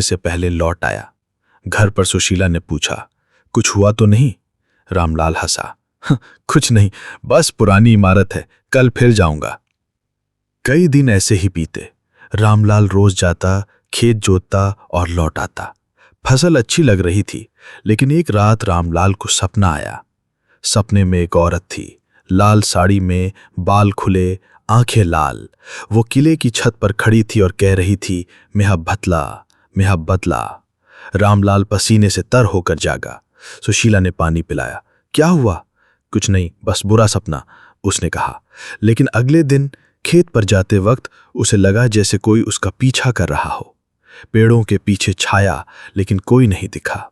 से पहले लौट आया। घर पर सुशीला ने पूछा, कुछ हुआ तो नहीं? रामलाल हंसा, कुछ नहीं, बस पुरानी इमारत है, कल फिर जाऊंगा। कई दिन ऐसे ही बीते। रामलाल रोज जाता, खेत जोतता और लौट आता। फसल अच्छी लग रही थी, लेकिन एक रात रामलाल को सपना आया। सपने में एक औरत थी, लाल साड़ी में, बाल खुले, आंखें लाल। वो किले की छत पर खड़ी थी और कह रही थी, मेहब्बतला, मेहब्बतला। रामलाल पसीने से तर होकर जागा। सुशीला ने पानी पिलाया। क्या हुआ? कुछ नहीं, बस बुरा सपना, उसने कहा। लेकिन अगले दिन खेत पर जाते वक्त उसे लगा जैसे कोई उसका पीछा कर रहा हो। पेड़ों के पीछे छाया, लेकिन कोई नहीं दिखा।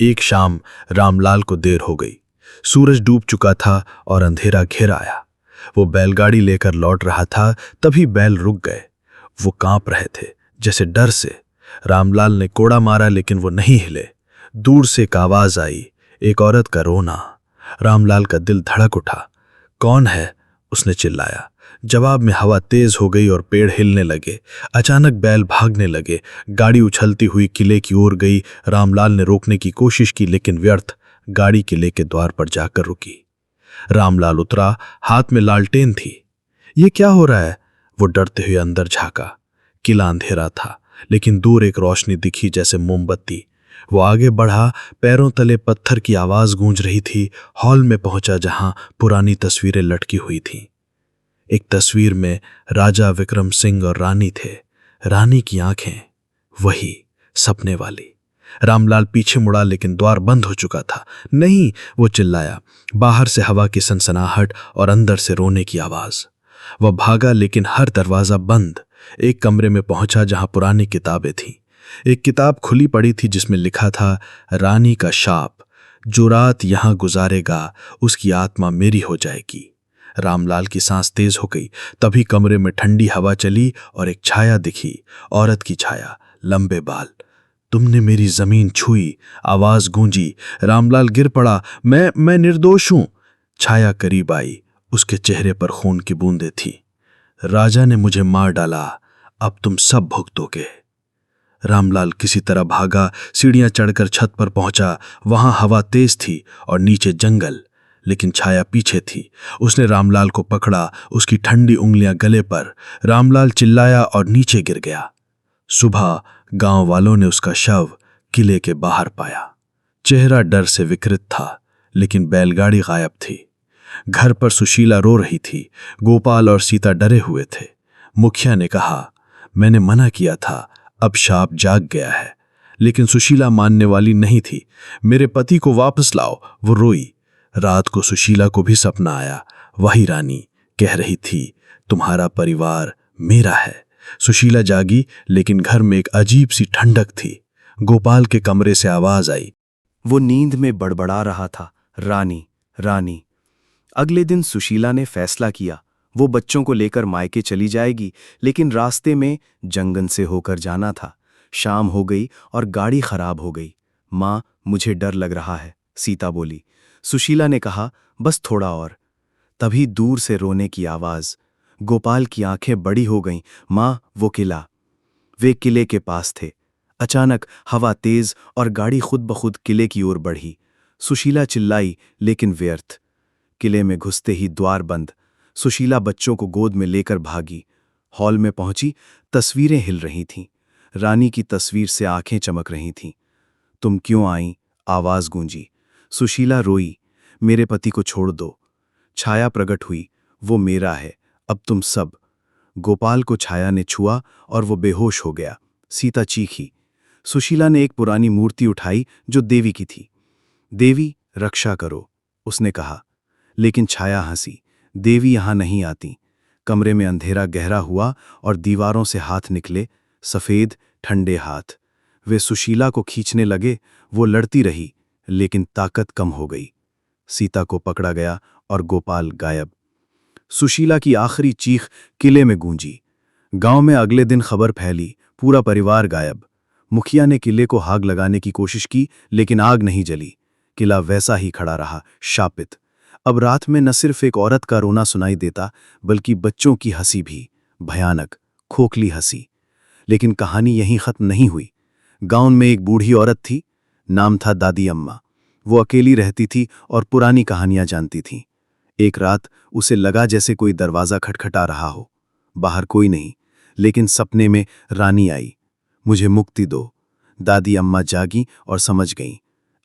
एक शाम रामलाल को देर हो गई। सूरज डूब चुका था और अंधेरा घेर आया। वो बैलगाड़ी लेकर लौट रहा था, तभी बैल रुक गए। वो कांप रहे थे, जैसे डर से। रामलाल ने कोड़ा मारा, लेकिन वो नहीं हिले। दूर से एक आवाज आई, एक औरत का रोना। रामलाल का दिल धड़क उठा। कौन है? उसने चिल्लाया। जवाब में हवा तेज हो गई और पेड़ हिलने लगे। अचानक बैल भागने लगे। गाड़ी उछलती हुई किले की ओर गई। रामलाल ने रोकने की कोशिश की, लेकिन व्यर्थ। गाड़ी किले के द्वार पर जाकर रुकी। रामलाल उतरा, हाथ में लालटेन थी। ये क्या हो रहा है? वो डरते हुए अंदर झांका। किला अंधेरा था, लेकिन दूर एक रोशनी दिखी, जैसे मोमबत्ती। वो आगे बढ़ा, पैरों तले पत्थर की आवाज गूंज रही थी। हॉल में पहुंचा, जहां पुरानी तस्वीरें लटकी हुई थीं। एक तस्वीर में राजा विक्रम सिंह और रानी थे। रानी की आंखें, वही सपने वाली। रामलाल पीछे मुड़ा, लेकिन द्वार बंद हो चुका था। नहीं, वो चिल्लाया। बाहर से हवा की सनसनाहट और अंदर से रोने की आवाज। वह भागा, लेकिन हर दरवाजा बंद। एक कमरे में पहुंचा, जहां पुरानी किताबें थीं। एक किताब खुली पड़ी थी, जिसमें लिखा था, रानी का शाप, जो रात यहां गुजारेगा उसकी आत्मा मेरी हो जाएगी। रामलाल की सांस तेज हो गई। तभी कमरे में ठंडी हवा चली और एक छाया दिखी, औरत की छाया, लंबे बाल। तुमने मेरी जमीन छुई, आवाज गूंजी। रामलाल गिर पड़ा। मैं निर्दोष हूं। छाया करीब आई, उसके चेहरे पर खून की बूंदें थी। राजा ने मुझे मार डाला, अब तुम सब भुगतोगे। रामलाल किसी तरह भागा, सीढ़ियां चढ़कर छत पर पहुंचा। वहां हवा तेज थी और नीचे जंगल, लेकिन छाया पीछे थी। उसने रामलाल को पकड़ा, उसकी ठंडी उंगलियां गले पर। रामलाल चिल्लाया और नीचे गिर गया। सुबह गांव वालों ने उसका शव किले के बाहर पाया। चेहरा डर से विकृत था, लेकिन बैलगाड़ी गायब थी। घर पर सुशीला रो रही थी। गोपाल और सीता डरे हुए थे। मुखिया ने कहा, मैंने मना किया था, अब शाप जाग गया है। लेकिन सुशीला मानने वाली नहीं थी। मेरे पति को वापस लाओ, वो रोई। रात को सुशीला को भी सपना आया। वही रानी कह रही थी, तुम्हारा परिवार मेरा है। सुशीला जागी, लेकिन घर में एक अजीब सी ठंडक थी। गोपाल के कमरे से आवाज आई। वो नींद में बड़बड़ा रहा था, रानी, रानी। अगले दिन सुशीला ने फैसला किया, वो बच्चों को लेकर मायके चली जाएगी, लेकिन रास्ते में जंगल से होकर जाना था। शाम हो गई और गाड़ी खराब हो गई। माँ, मुझे डर लग रहा है, सीता बोली। सुशीला ने कहा, बस थोड़ा और। तभी दूर से रोने की आवाज। गोपाल की आंखें बड़ी हो गईं। माँ, वो किला। वे किले के पास थे। अचानक हवा तेज और गाड़ी खुद ब खुद किले की ओर बढ़ी। सुशीला चिल्लाई, लेकिन व्यर्थ। किले में घुसते ही द्वार बंद। सुशीला बच्चों को गोद में लेकर भागी। हॉल में पहुंची, तस्वीरें हिल रही थीं। रानी की तस्वीर से आंखें चमक रही थीं। तुम क्यों आई? आवाज गूंजी। सुशीला रोई, मेरे पति को छोड़ दो। छाया प्रकट हुई, वो मेरा है, अब तुम सब। गोपाल को छाया ने छुआ और वो बेहोश हो गया। सीता चीखी। सुशीला ने एक पुरानी मूर्ति उठाई, जो देवी की थी। देवी, रक्षा करो, उसने कहा। लेकिन छाया हंसी। देवी यहां नहीं आती। कमरे में अंधेरा गहरा हुआ और दीवारों से हाथ निकले, सफेद ठंडे हाथ। वे सुशीला को खींचने लगे। वो लड़ती रही, लेकिन ताकत कम हो गई। सीता को पकड़ा गया और गोपाल गायब। सुशीला की आखिरी चीख किले में गूंजी। गांव में अगले दिन खबर फैली, पूरा परिवार गायब। मुखिया ने किले को आग लगाने की कोशिश की, लेकिन आग नहीं जली। किला वैसा ही खड़ा रहा, शापित। अब रात में न सिर्फ एक औरत का रोना सुनाई देता, बल्कि बच्चों की हंसी भी, भयानक, खोखली हंसी। लेकिन कहानी यहीं खत्म नहीं हुई। गांव में एक बूढ़ी औरत थी, नाम था दादी अम्मा। वो अकेली रहती थी और पुरानी कहानियां जानती थी। एक रात उसे लगा जैसे कोई दरवाजा खटखटा रहा हो। बाहर कोई नहीं, लेकिन सपने में रानी आई। मुझे मुक्ति दो, दादी अम्मा जागी और समझ गईं।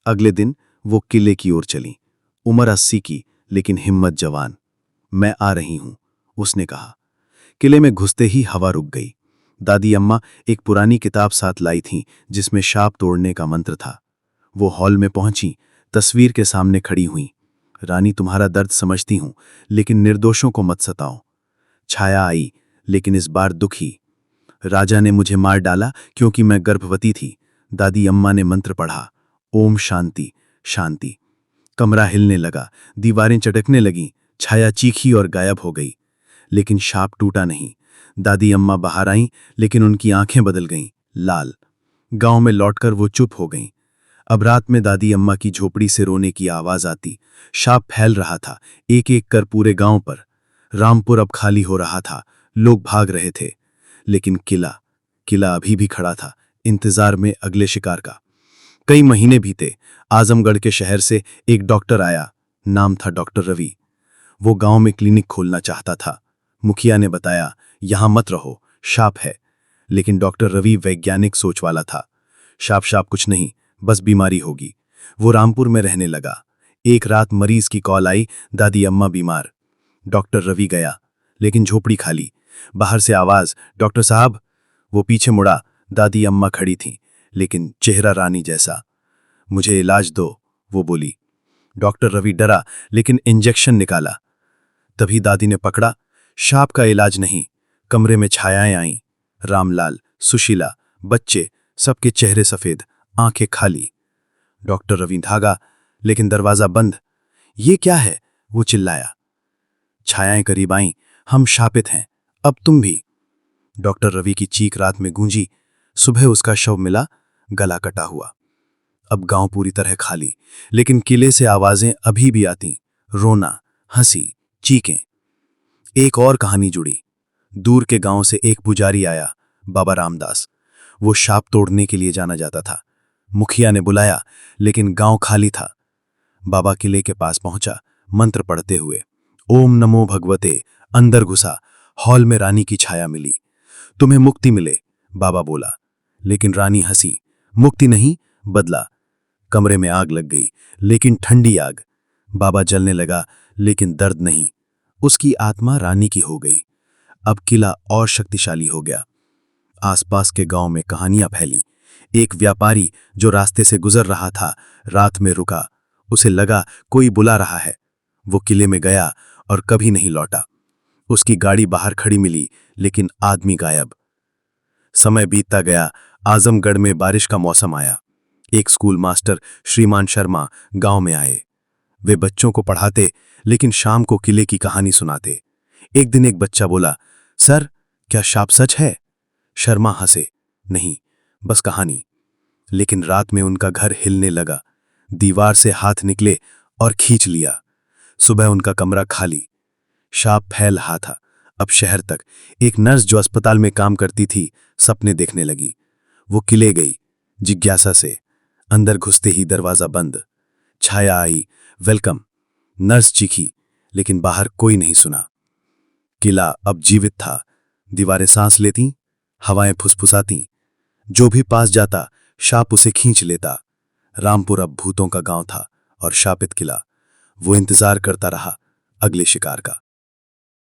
अगले दिन वो किले की ओर चली। उम्र 80 की, लेकिन हिम्मत जवान। मैं आ रही हूं, उसने कहा। किले में घुसते ही हवा रुक गई। दादी अम्मा एक पुरानी किताब साथ लाई थीं, जिसमें शाप तोड़ने का मंत्र था। वो हॉल में पहुंची, तस्वीर के सामने खड़ी हुई। रानी, तुम्हारा दर्द समझती हूं, लेकिन निर्दोषों को मत सताओ। छाया आई, लेकिन इस बार दुखी। राजा ने मुझे मार डाला क्योंकि मैं गर्भवती थी। दादी अम्मा ने मंत्र पढ़ा, ओम शांति शांति। कमरा हिलने लगा, दीवारें चटकने लगीं। छाया चीखी और गायब हो गई, लेकिन शाप टूटा नहीं। दादी अम्मा बाहर आईं, लेकिन उनकी आंखें बदल गईं, लाल। गांव में लौटकर वो चुप हो गईं। अब रात में दादी अम्मा की झोपड़ी से रोने की आवाज आती। शाप फैल रहा था, एक एक कर पूरे गांव पर। रामपुर अब खाली हो रहा था, लोग भाग रहे थे। लेकिन किला अभी भी खड़ा था, इंतजार में अगले शिकार का। कई महीने बीते। आजमगढ़ के शहर से एक डॉक्टर आया, नाम था डॉक्टर रवि। वो गांव में क्लिनिक खोलना चाहता था। मुखिया ने बताया, यहां मत रहो, शाप है। लेकिन डॉक्टर रवि वैज्ञानिक सोच वाला था। शाप कुछ नहीं, बस बीमारी होगी। वो रामपुर में रहने लगा। एक रात मरीज की कॉल आई, दादी अम्मा बीमार। डॉक्टर रवि गया, लेकिन झोपड़ी खाली। बाहर से आवाज, डॉक्टर साहब। वो पीछे मुड़ा, दादी अम्मा खड़ी थी, लेकिन चेहरा रानी जैसा। मुझे इलाज दो, वो बोली। डॉक्टर रवि डरा, लेकिन इंजेक्शन निकाला। तभी दादी ने पकड़ा, शाप का इलाज नहीं। कमरे में छायाएं आईं, रामलाल, सुशीला, बच्चे, सबके चेहरे सफेद, आंखें खाली। डॉक्टर रवि भागा, लेकिन दरवाजा बंद। ये क्या है? वो चिल्लाया। छायाएं करीब आईं, हम शापित हैं, अब तुम भी। डॉक्टर रवि की चीख रात में गूंजी। सुबह उसका शव मिला, गला कटा हुआ। अब गांव पूरी तरह खाली, लेकिन किले से आवाजें अभी भी आती, रोना, हंसी, चीखें। एक और कहानी जुड़ी। दूर के गांव से एक पुजारी आया, बाबा रामदास। वो शाप तोड़ने के लिए जाना जाता था। मुखिया ने बुलाया, लेकिन गांव खाली था। बाबा किले के पास पहुंचा, मंत्र पढ़ते हुए। ओम नमो भगवते। अंदर घुसा। हॉल में रानी की छाया मिली। तुम्हें मुक्ति मिले, बाबा बोला। लेकिन रानी हंसी। मुक्ति नहीं, बदला। कमरे में आग लग गई, लेकिन ठंडी आग। बाबा जलने लगा, लेकिन दर्द नहीं। उसकी आत्मा रानी की हो गई। अब किला और शक्तिशाली हो गया। आसपास के गांव में कहानियां फैली। एक व्यापारी जो रास्ते से गुजर रहा था, रात में रुका। उसे लगा कोई बुला रहा है। वो किले में गया और कभी नहीं लौटा। उसकी गाड़ी बाहर खड़ी मिली, लेकिन आदमी गायब। समय बीतता गया। आजमगढ़ में बारिश का मौसम आया। एक स्कूल मास्टर श्रीमान शर्मा गांव में आए। वे बच्चों को पढ़ाते, लेकिन शाम को किले की कहानी सुनाते। एक दिन एक बच्चा बोला, सर, क्या शाप सच है? शर्मा हंसे, नहीं, बस कहानी। लेकिन रात में उनका घर हिलने लगा। दीवार से हाथ निकले और खींच लिया। सुबह उनका कमरा खाली। शाप फैल रहा था, अब शहर तक। एक नर्स जो अस्पताल में काम करती थी, सपने देखने लगी। वो किले गई, जिज्ञासा से। अंदर घुसते ही दरवाजा बंद। छाया आई, वेलकम। नर्स चीखी, लेकिन बाहर कोई नहीं सुना। किला अब जीवित था। दीवारें सांस लेती, हवाएं फुसफुसाती। जो भी पास जाता, शाप उसे खींच लेता। रामपुर अब भूतों का गांव था और शापित किला। वो इंतजार करता रहा अगले शिकार का।